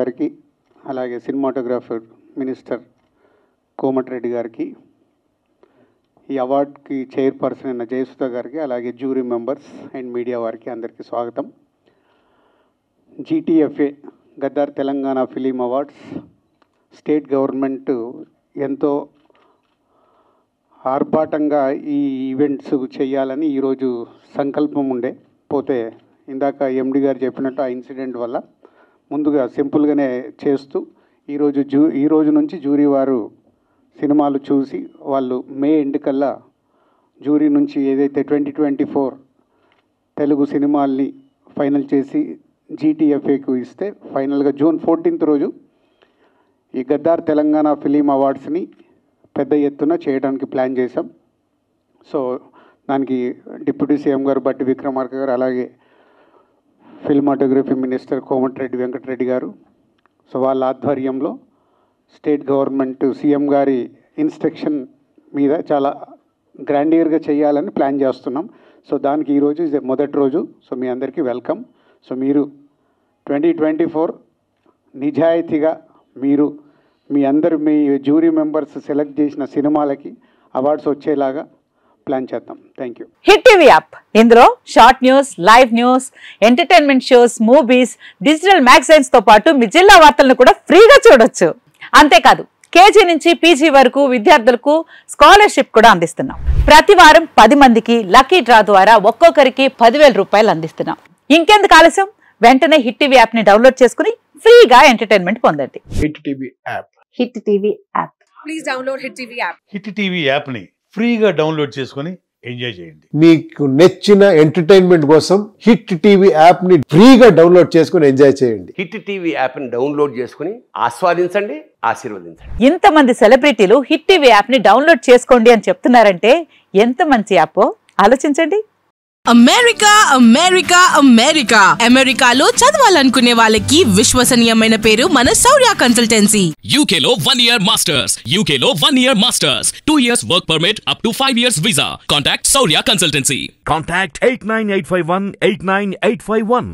గారికి అలాగే cinematographer minister Komatireddy గారికి, ఈ అవార్డుకి చైర్పర్సన్ అయిన జయసుధ గారికి, అలాగే జ్యూరీ మెంబర్స్ అండ్ మీడియా వారికి అందరికీ స్వాగతం. GTFA Gaddar Telangana film awards state government ఎంతో ఆర్భాటంగా ఈ ఈవెంట్స్ చేయాలని ఈరోజు సంకల్పం ఉండే, పోతే ఇందాక ఎండి గారు చెప్పినట్టు ఆ ఇన్సిడెంట్ వల్ల ముందుగా సింపుల్గానే చేస్తూ ఈరోజు నుంచి జ్యూరీ వారు సినిమాలు చూసి వాళ్ళు మే ఎండ్ కల్లా జ్యూరీ నుంచి ఏదైతే 2024 తెలుగు సినిమాల్ని ఫైనల్ చేసి GTFAకు ఇస్తే ఫైనల్గా June 14th రోజు ఈ గద్దార్ తెలంగాణ ఫిలిం అవార్డ్స్ని పెద్ద ఎత్తున చేయడానికి ప్లాన్ చేశాం. సో దానికి డిప్యూటీ సీఎం గారు బట్టి విక్రమార్క గారు, అలాగే ఫిల్మాటోగ్రఫీ మినిస్టర్ కోమటిరెడ్డి వెంకటరెడ్డి గారు, సో వాళ్ళ ఆధ్వర్యంలో స్టేట్ గవర్నమెంట్ సీఎం గారి ఇన్స్ట్రక్షన్ మీద చాలా గ్రాండియర్గా చేయాలని ప్లాన్ చేస్తున్నాం. సో దానికి ఈరోజు మొదటి రోజు. సో మీ అందరికీ వెల్కమ్. సో మీరు 2024 నిజాయితీగా మీరు మీ జ్యూరీ మెంబర్స్ సెలెక్ట్ చేసిన సినిమాలకి అవార్డ్స్ వచ్చేలాగా ప్లాన్ చేద్దాం. Thank you. Hit TV app, ఇందులో short news, live news, entertainment shows, movies, digital magazines తో పాటు మీ జిల్లా వార్తలను కూడా ఫ్రీగా చూడొచ్చు. అంతేకాదు KG నుంచి PG వరకు విద్యార్థులకు స్కాలర్షిప్ కూడా అందిస్తున్నాం. ప్రతి వారం 10 మందికి లక్కీ డ్రా ద్వారా ఒక్కొక్కరికి 10,000 రూపాయలు అందిస్తున్నాం. ఇంకెందుకు ఆలస్యం, వెంటనే హిట్ టీవీ యాప్ ని డౌన్లోడ్ చేసుకుని ఫ్రీగా ఎంటర్టైన్మెంట్ పొందండి. Hit TV app. Hit TV app. Please download hit TV app. Hit TV app ని ఫ్రీగా డౌన్లోడ్ చేసుకుని ఎంజాయ్ చేయండి. మీకు నచ్చిన ఎంటర్టైన్మెంట్ కోసం హిట్ టీవీ యాప్ ని ఫ్రీగా డౌన్లోడ్ చేసుకుని ఎంజాయ్ చేయండి. హిట్ టీవీ యాప్ ని డౌన్లోడ్ చేసుకుని ఆస్వాదించండి, ఆశీర్వదించండి. ఇంతమంది సెలబ్రిటీలు హిట్ టీవీ యాప్ ని డౌన్లోడ్ చేసుకోండి అని చెప్తున్నారంటే ఎంత మంచి యాప్ ఆలోచించండి. అమెరికా అమెరికా అమెరికా అమెరికాలో చదవాలనుకునే వాళ్ళకి విశ్వసనీయమైన పేరు మన శౌర్య కన్సల్టెన్సీ. UK లో 1 year masters, UK లో 1 year masters, 2 years work permit up to 5 years visa. Contact Saurya Consultancy. Contact 89851 89851.